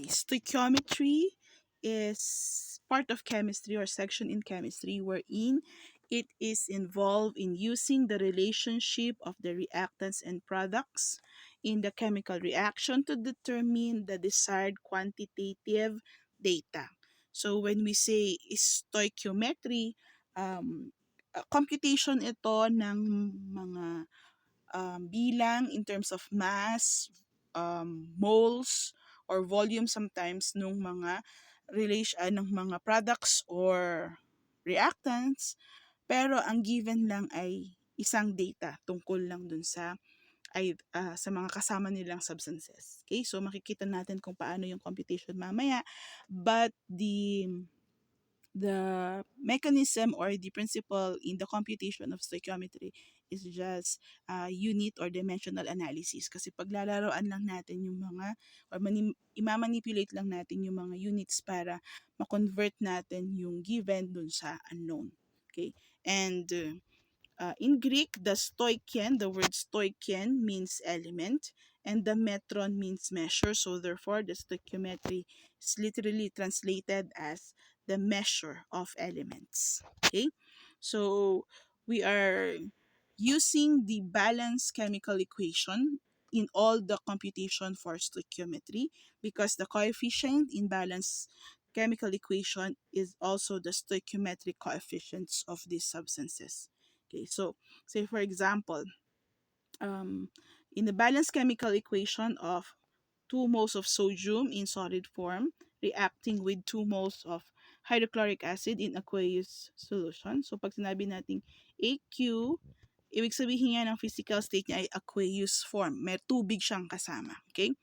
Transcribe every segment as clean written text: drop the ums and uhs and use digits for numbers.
Stoichiometry is part of chemistry or section in chemistry wherein it is involved in using the relationship of the reactants and products in the chemical reaction to determine the desired quantitative data. So when we say stoichiometry, computation ito ng mga bilang in terms of mass, moles, or volume sometimes ng mga ng mga products or reactants, pero ang given lang ay isang data tungkol lang dun sa mga kasama nilang substances. Okay? So makikita natin kung paano yung computation mamaya, but the mechanism or the principle in the computation of stoichiometry is just unit or dimensional analysis. Kasi paglalaroan lang natin yung mga or imamanipulate lang natin yung mga units para ma-convert natin yung given dun sa unknown. Okay? And in Greek, the word stoichien means element, and the metron means measure. So therefore, the stoichiometry is literally translated as the measure of elements. Okay, so we are using the balanced chemical equation in all the computation for stoichiometry because the coefficient in balanced chemical equation is also the stoichiometric coefficients of these substances. Okay, so say for example, in the balanced chemical equation of 2 moles of sodium in solid form reacting with 2 moles of hydrochloric acid in aqueous solution. So pag sinabi nating AQ, ibig sabihin niya ng physical state niya ay aqueous form. May tubig siyang kasama. Okay?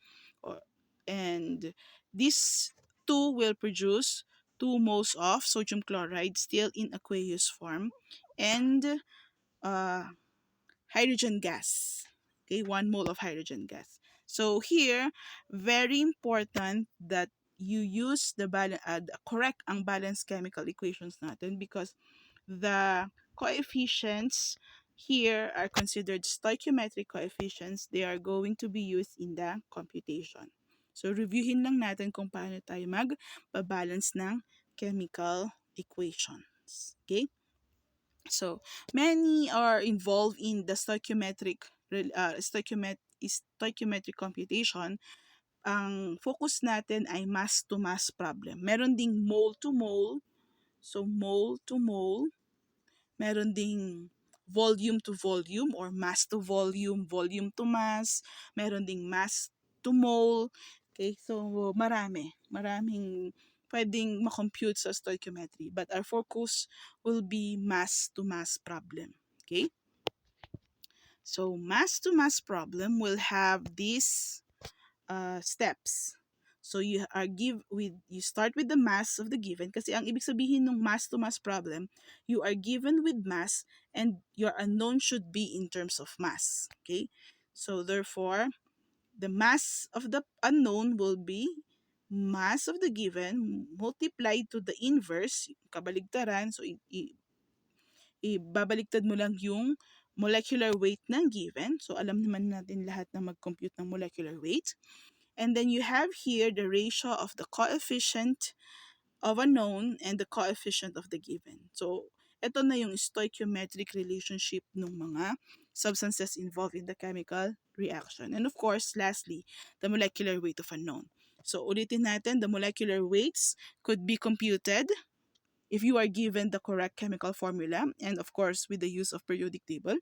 And this 2 will produce 2 moles of sodium chloride still in aqueous form and hydrogen gas. Okay, 1 mole of hydrogen gas. So here, very important that you use the correct ang balanced chemical equations natin because the coefficients here are considered stoichiometric coefficients. They are going to be used in the computation. So reviewin lang natin kung paano tayo mag-balance ng chemical equations. Okay? So many are involved in the stoichiometric computation. Ang focus natin ay mass to mass problem. Meron ding mole to mole. So mole to mole. Meron ding volume to volume or mass to volume, volume to mass. Meron ding mass to mole. Okay, so maraming pwedeng makompute sa stoichiometry. But our focus will be mass to mass problem. Okay? So mass to mass problem will have these steps. So you start with the mass of the given kasi ang ibig sabihin ng mass to mass problem, you are given with mass and your unknown should be in terms of mass. Okay? So therefore, the mass of the unknown will be mass of the given multiplied to the inverse, kabaligtaran. So ibabaliktad mo lang yung molecular weight ng given. So alam naman natin lahat na mag-compute ng molecular weight. And then you have here the ratio of the coefficient of a known and the coefficient of the given. So ito na yung stoichiometric relationship ng mga substances involved in the chemical reaction. And of course, lastly, the molecular weight of a known. So ulitin natin, the molecular weights could be computed if you are given the correct chemical formula and of course with the use of periodic table.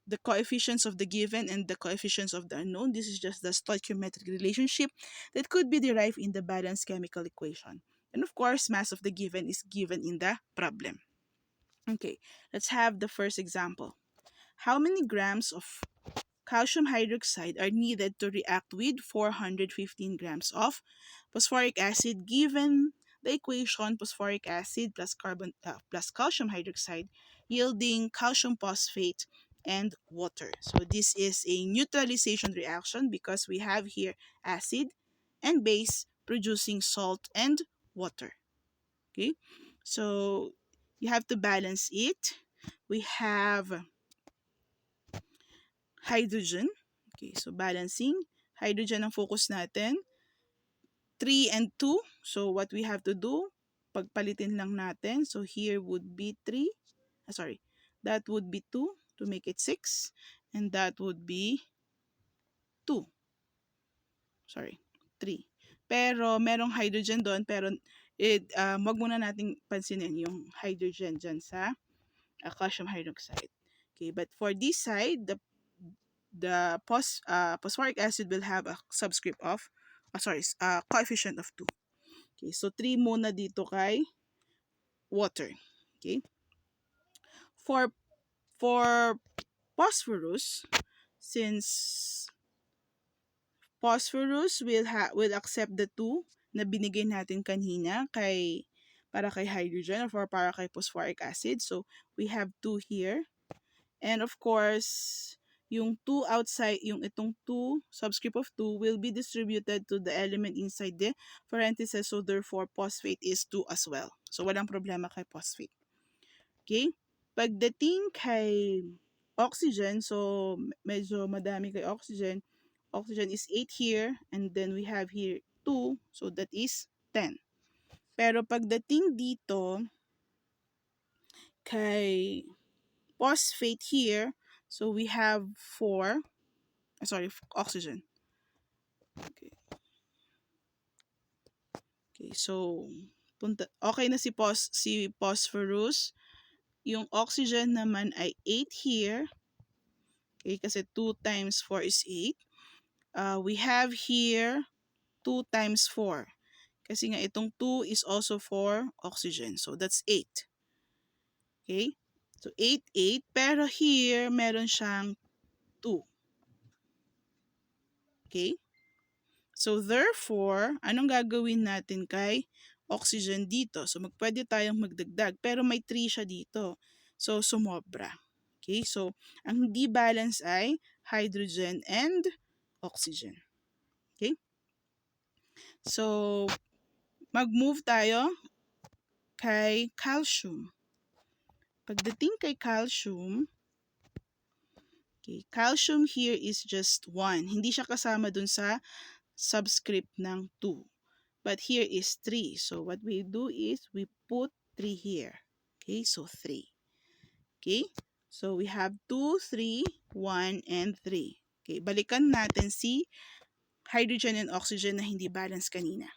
The coefficients of the given and the coefficients of the unknown. This is just the stoichiometric relationship that could be derived in the balanced chemical equation. And of course, mass of the given is given in the problem. Okay, let's have the first example. How many grams of calcium hydroxide are needed to react with 415 grams of phosphoric acid given the equation phosphoric acid plus calcium hydroxide yielding calcium phosphate and water. So this is a neutralization reaction because we have here acid and base producing salt and water. Okay, so you have to balance it. We have hydrogen. Okay, so balancing. Hydrogen ang focus natin. 3 and 2. So what we have to do, pagpalitin lang natin. So here would be 3. Sorry. That would be 2 to make it 6. And that would be 2. Sorry. 3. Pero merong hydrogen doon, pero wag muna nating pansinin yung hydrogen dyan sa calcium hydroxide. Okay, but for this side, the phosphoric acid will have a subscript of, coefficient of 2. Okay, so 3 muna dito kay water. Okay, for phosphorus, since phosphorus will accept the 2 na binigay natin kanina para kay hydrogen or para kay phosphoric acid. So we have 2 here. And of course, yung 2 outside, yung itong 2, subscript of 2, will be distributed to the element inside the parenthesis. So therefore, phosphate is 2 as well. So walang problema kay phosphate. Okay? Pagdating kay oxygen, so medyo madami kay oxygen. Oxygen is 8 here, and then we have here 2, so that is 10. Pero pagdating dito kay phosphate here, so we have 4, oxygen. Okay. Okay, so okay na si phosphorus. Yung oxygen naman ay 8 here. Okay, kasi 2 times 4 is 8. We have here 2 times 4. Kasi nga itong 2 is also for oxygen. So that's 8. Okay? So 8, 8. Pero here, meron siyang 2. Okay? So therefore, anong gagawin natin kay oxygen dito? So pwede tayong magdagdag. Pero may 3 siya dito. So sumobra. Okay? So ang hindi balance ay hydrogen and oxygen. Okay? So mag-move tayo kay calcium. Pagdating kay calcium, okay, calcium here is just 1. Hindi siya kasama dun sa subscript ng 2. But here is 3. So what we do is we put 3 here. Okay, so 3. Okay, so we have 2, 3, 1, and 3. Okay, balikan natin si hydrogen and oxygen na hindi balance kanina.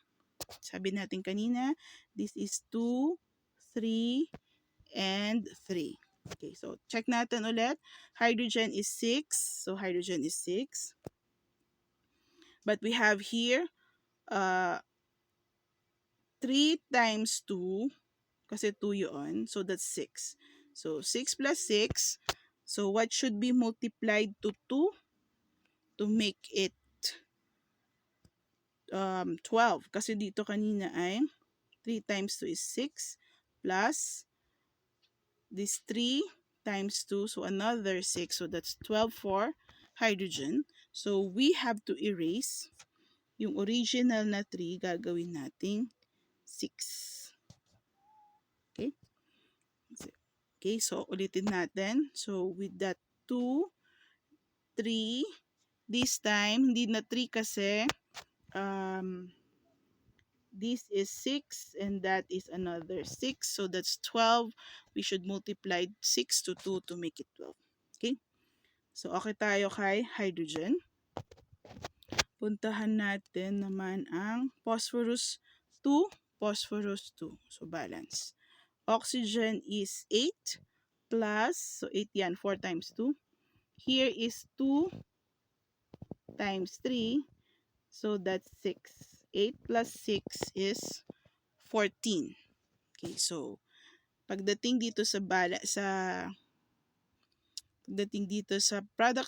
Sabi natin kanina, this is 2, 3, and 3. Okay, so check natin ulit. Hydrogen is 6. So hydrogen is 6. But we have here 3 times 2 kasi 2 yun. So that's 6. So 6 plus 6. So what should be multiplied to 2 to make it 12? Kasi dito kanina ay 3 times 2 is 6 plus this 3 times 2, so another 6. So that's 12 for hydrogen. So we have to erase yung original na 3, gagawin nating 6. Okay? Okay, so ulitin natin. So with that 2, 3, this time, hindi na 3 kasi this is 6 and that is another 6. So that's 12. We should multiply 6 to 2 to make it 12. Okay? So okay tayo kay hydrogen. Puntahan natin naman ang phosphorus 2, phosphorus 2. So balance. Oxygen is 8 plus, so 8 yan, 4 times 2. Here is 2 times 3. So that's 6. 8 plus 6 is 14. Okay, so pagdating dito sa product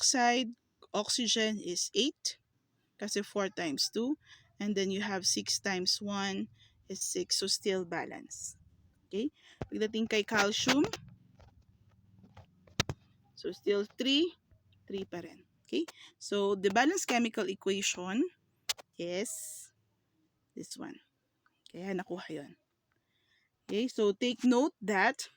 side, oxygen is 8 kasi 4 times 2, and then you have 6 times 1 is 6, so still balance. Okay? Pagdating kay calcium, so still 3 pa rin. Okay? So the balanced chemical equation is this one. Kaya nakuha yun. Okay, so take note that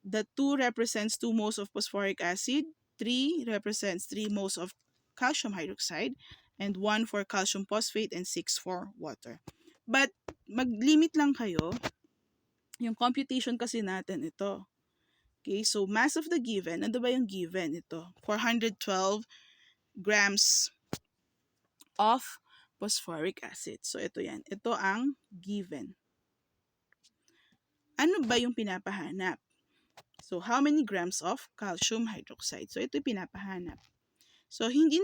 the 2 represents 2 moles of phosphoric acid, 3 represents 3 moles of calcium hydroxide, and 1 for calcium phosphate, and 6 for water. But mag-limit lang kayo. Yung computation kasi natin ito. Okay, so mass of the given, ano ba yung given? Ito, 412 grams of phosphoric acid. So ito yan. Ito ang given. Ano ba yung pinapahanap? So how many grams of calcium hydroxide? So ito yung pinapahanap. So hindi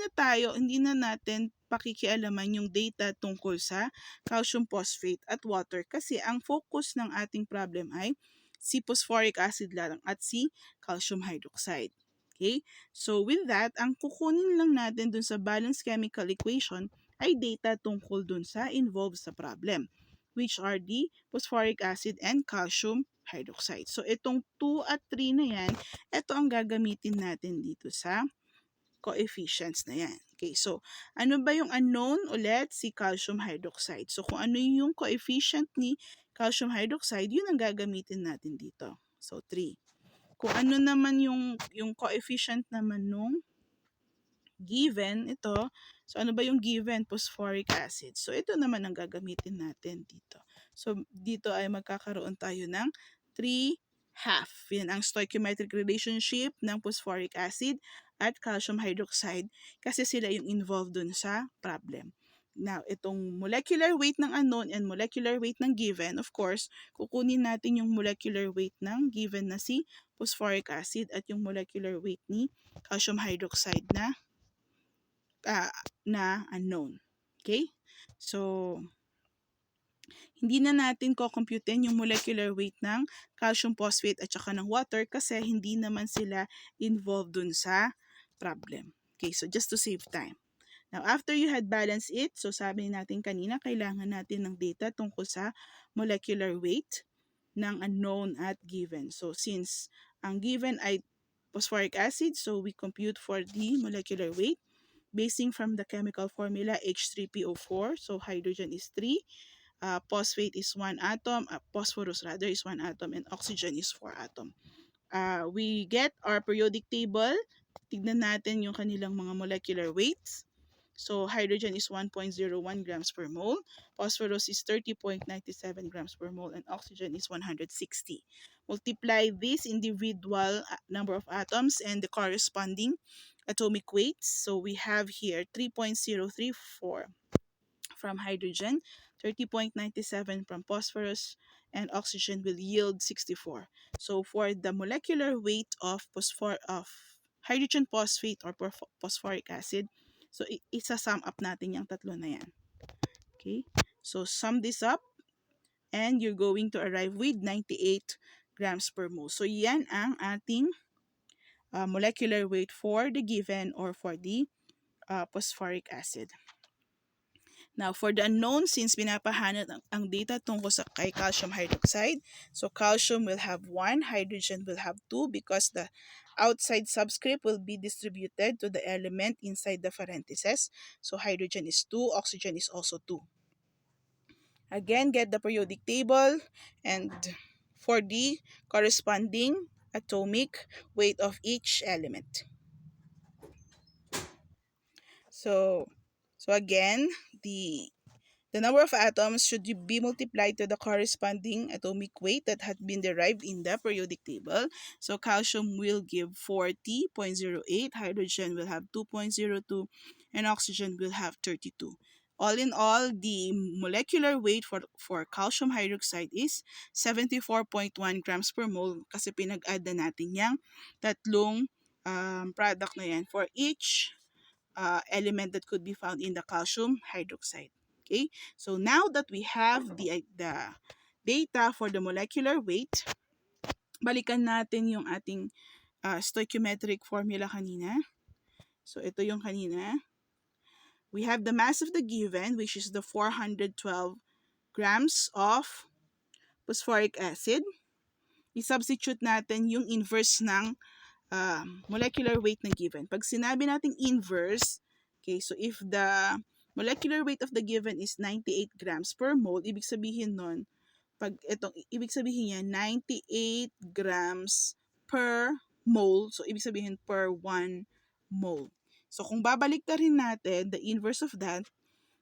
na natin pakikialaman yung data tungkol sa calcium phosphate at water kasi ang focus ng ating problem ay si phosphoric acid lang at si calcium hydroxide. Okay? So with that, ang kukunin lang natin dun sa balanced chemical equation ay data tungkol dun sa involved sa problem, which are the phosphoric acid and calcium hydroxide. So itong 2 at 3 na yan, ito ang gagamitin natin dito sa coefficients na yan. Okay, so ano ba yung unknown ulit? Si calcium hydroxide. So kung ano yung coefficient ni calcium hydroxide, yun ang gagamitin natin dito. So 3. Kung ano naman yung coefficient naman nung given, ito. So ano ba yung given? Phosphoric acid. So ito naman ang gagamitin natin dito. So dito ay magkakaroon tayo ng 3 half. Yan ang stoichiometric relationship ng phosphoric acid at calcium hydroxide kasi sila yung involved dun sa problem. Now, itong molecular weight ng unknown and molecular weight ng given, of course, kukunin natin yung molecular weight ng given na si phosphoric acid at yung molecular weight ni calcium hydroxide na unknown. Okay? So, hindi na natin kukumputin yung molecular weight ng calcium phosphate at saka ng water kasi hindi naman sila involved dun sa problem. Okay, so just to save time. Now, after you had balanced it, so sabi natin kanina, kailangan natin ng data tungkol sa molecular weight ng unknown at given. So, since ang given ay phosphoric acid, so we compute for the molecular weight basing from the chemical formula H3PO4. So, hydrogen is 3, phosphate is 1 atom, phosphorus rather is 1 atom, and oxygen is 4 atom. We get our periodic table. Tignan natin yung kanilang mga molecular weights. So, hydrogen is 1.01 grams per mole, phosphorus is 30.97 grams per mole, and oxygen is 160. Multiply this individual number of atoms and the corresponding atomic weights. So, we have here 3.034 from hydrogen, 30.97 from phosphorus, and oxygen will yield 64. So for the molecular weight of hydrogen phosphate or phosphoric acid, so isa-sum up natin yung tatlo na yan. Okay? So sum this up and you're going to arrive with 98 grams per mole. So yan ang ating molecular weight for the given or for the phosphoric acid. Now, for the unknown, since pinapahanap ang data tungkol sa kay calcium hydroxide, so calcium will have 1, hydrogen will have 2 because the outside subscript will be distributed to the element inside the parentheses. So hydrogen is 2, oxygen is also 2. Again, get the periodic table and for the corresponding atomic weight of each element. So again, the number of atoms should be multiplied to the corresponding atomic weight that had been derived in the periodic table. So calcium will give 40.08, hydrogen will have 2.02, and oxygen will have 32. All in all, the molecular weight for calcium hydroxide is 74.1 grams per mole kasi pinag-add na natin yung tatlong product na yan for each element that could be found in the calcium hydroxide. Okay, so now that we have the data for the molecular weight, balikan natin yung ating stoichiometric formula kanina. So ito yung kanina. We have the mass of the given, which is the 412 grams of phosphoric acid. I-substitute natin yung inverse ng molecular weight na given. Pag sinabi nating inverse, okay, so if the molecular weight of the given is 98 grams per mole, ibig sabihin nun, ibig sabihin yan, 98 grams per mole, so ibig sabihin per 1 mole. So kung babaliktarin natin, the inverse of that,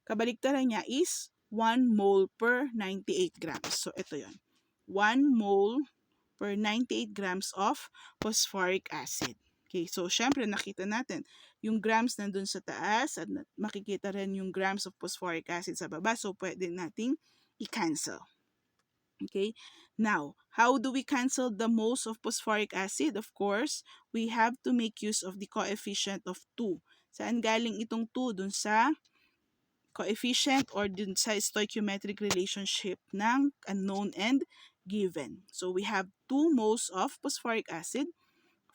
kabaliktaran niya is 1 mole per 98 grams. So ito yon, 1 mole per 98 grams of phosphoric acid. Okay, so syempre nakita natin yung grams nandun sa taas at makikita rin yung grams of phosphoric acid sa baba. So pwede nating i-cancel. Okay, now how do we cancel the moles of phosphoric acid? Of course, we have to make use of the coefficient of 2. Saan galing itong 2? Dun sa coefficient or dun sa stoichiometric relationship ng unknown and given. So we have 2 moles of phosphoric acid.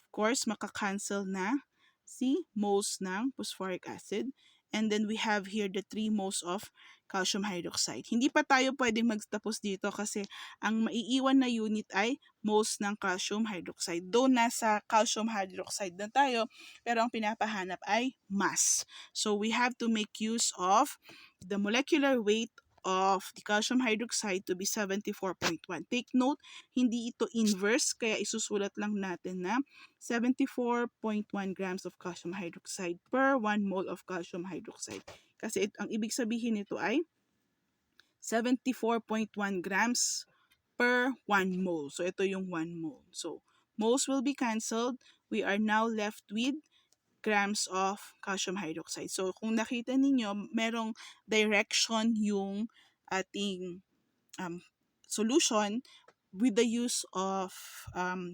Of course, makakancel na si moles ng phosphoric acid. And then we have here the 3 moles of calcium hydroxide. Hindi pa tayo pwedeng magtapos dito kasi ang maiiwan na unit ay moles ng calcium hydroxide. Though nasa calcium hydroxide na tayo, pero ang pinapahanap ay mass. So we have to make use of the molecular weight of the calcium hydroxide to be 74.1. Take note, hindi ito inverse, kaya isusulat lang natin na 74.1 grams of calcium hydroxide per 1 mole of calcium hydroxide. Kasi ang ibig sabihin nito ay 74.1 grams per 1 mole. So ito yung 1 mole. So moles will be cancelled. We are now left with grams of calcium hydroxide. So kung nakita ninyo, merong direction yung ating solution with the use of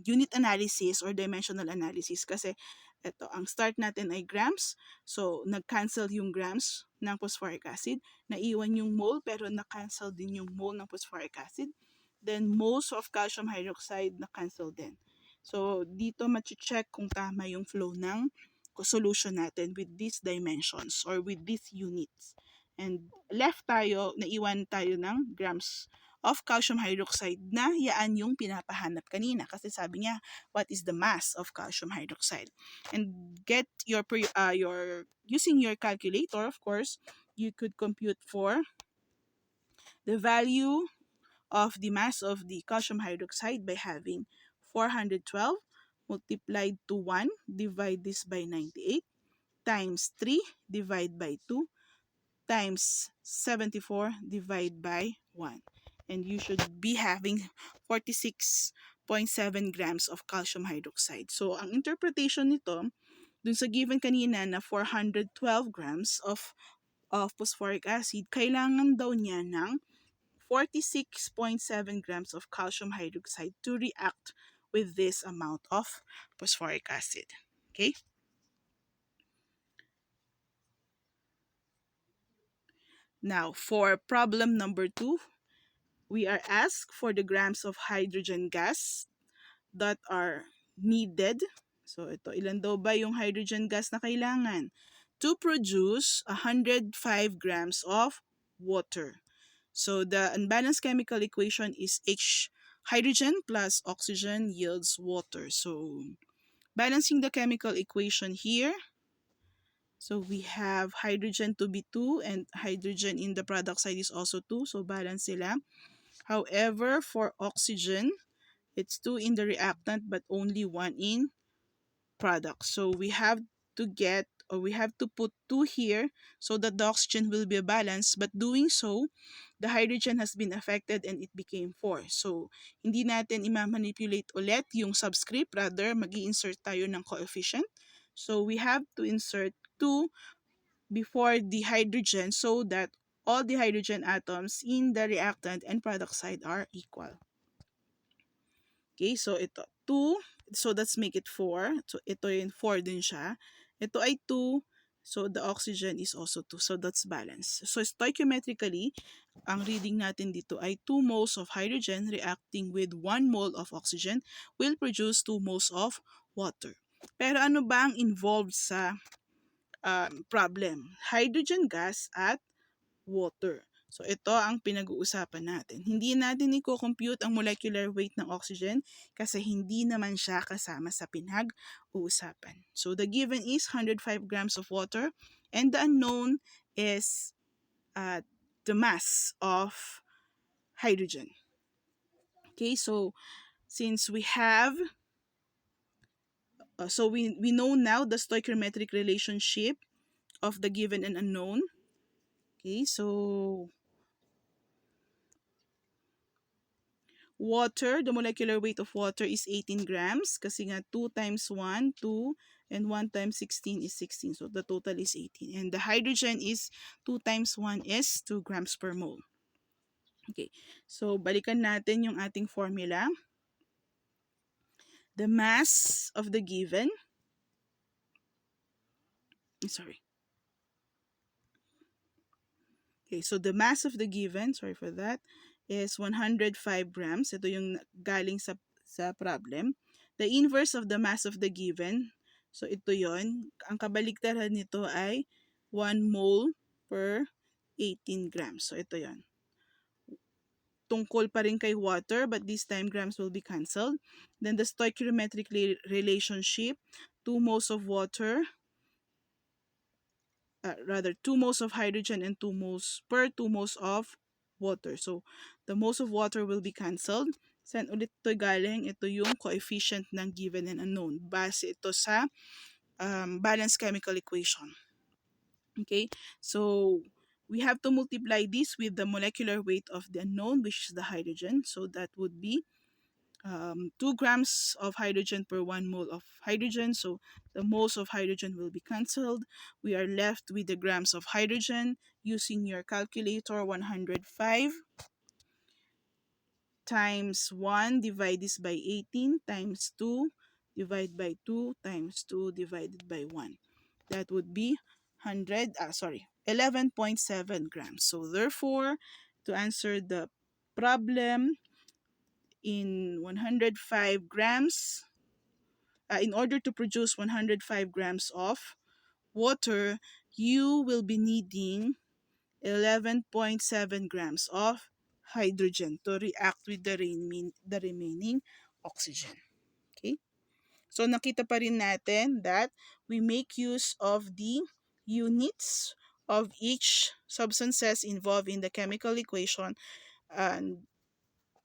unit analysis or dimensional analysis. Kasi ito, ang start natin ay grams. So nag-cancel yung grams ng phosphoric acid. Naiwan yung mole pero na-cancel din yung mole ng phosphoric acid. Then moles of calcium hydroxide na-cancel din. So dito ma-check kung tama yung flow ng solution natin with these dimensions or with these units. And left tayo, naiwan tayo ng grams of calcium hydroxide na yaan yung pinapahanap kanina. Kasi sabi niya, what is the mass of calcium hydroxide? And get your using your calculator, of course, you could compute for the value of the mass of the calcium hydroxide by having 412 multiplied to 1, divide this by 98, times 3, divide by 2, times 74, divide by 1. And you should be having 46.7 grams of calcium hydroxide. So, ang interpretation nito, dun sa given kanina na 412 grams of phosphoric acid, kailangan daw niya ng 46.7 grams of calcium hydroxide to react with this amount of phosphoric acid. Okay? Now, for problem number 2, we are asked for the grams of hydrogen gas that are needed. So, ito, ilan daw ba yung hydrogen gas na kailangan? To produce 105 grams of water. So, the unbalanced chemical equation is H hydrogen plus oxygen yields water. So, balancing the chemical equation here, so we have hydrogen to be 2 and hydrogen in the product side is also 2. So balance sila. However, for oxygen, it's 2 in the reactant but only 1 in product. So we have to put 2 here so that the oxygen will be balanced. But doing so, the hydrogen has been affected and it became 4. So hindi natin i-manipulate ulit yung subscript. Rather, mag-i-insert tayo ng coefficient. So we have to insert 2 before the hydrogen so that all the hydrogen atoms in the reactant and product side are equal. Okay, so ito 2, so let's make it 4. So ito yung 4 din siya. Ito ay 2, so the oxygen is also 2. So that's balance. So stoichiometrically, ang reading natin dito ay 2 moles of hydrogen reacting with 1 mole of oxygen will produce 2 moles of water. Pero ano ba ang involved sa problem? Hydrogen gas at water. So ito ang pinag-uusapan natin. Hindi natin i-compute ang molecular weight ng oxygen kasi hindi naman siya kasama sa pinag-uusapan. So the given is 105 grams of water and the unknown is the mass of hydrogen. Okay, so since we have So we know now the stoichiometric relationship of the given and unknown. Okay, so water, the molecular weight of water is 18 grams kasi nga 2 times 1, 2, and 1 times 16 is 16. So the total is 18. And the hydrogen is 2 times 1 is 2 grams per mole. Okay, so balikan natin yung ating formula. The mass of the given, sorry. Okay, so the mass of the given, sorry for that, is 105 grams. Ito yung galing sa problem. The inverse of the mass of the given, so ito yon. Ang kabaligtaran nito ay 1 mole per 18 grams. So ito yon. Tungkol pa rin kay water, but this time grams will be cancelled. Then the stoichiometric relationship, 2 moles of water, rather 2 moles of hydrogen and 2 moles per 2 moles of water. So the moles of water will be cancelled. Saan ulit ito galing? Ito yung coefficient ng given and unknown. Base ito sa balanced chemical equation. Okay, so we have to multiply this with the molecular weight of the unknown, which is the hydrogen. So that would be 2 grams of hydrogen per 1 mole of hydrogen. So the moles of hydrogen will be cancelled. We are left with the grams of hydrogen. Using your calculator, 105 times 1 divide this by 18 times 2 divide by 2 times 2 divided by 1. That would be 11.7 grams. So therefore, to answer the problem, in 105 grams, in order to produce 105 grams of water, you will be needing 11.7 grams of hydrogen to react with the remaining oxygen. Okay? So nakita pa rin natin that we make use of the units of each substances involved in the chemical equation, and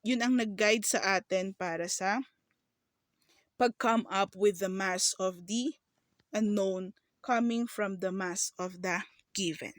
yun ang nag-guide sa atin para sa pag-come up with the mass of the unknown coming from the mass of the given.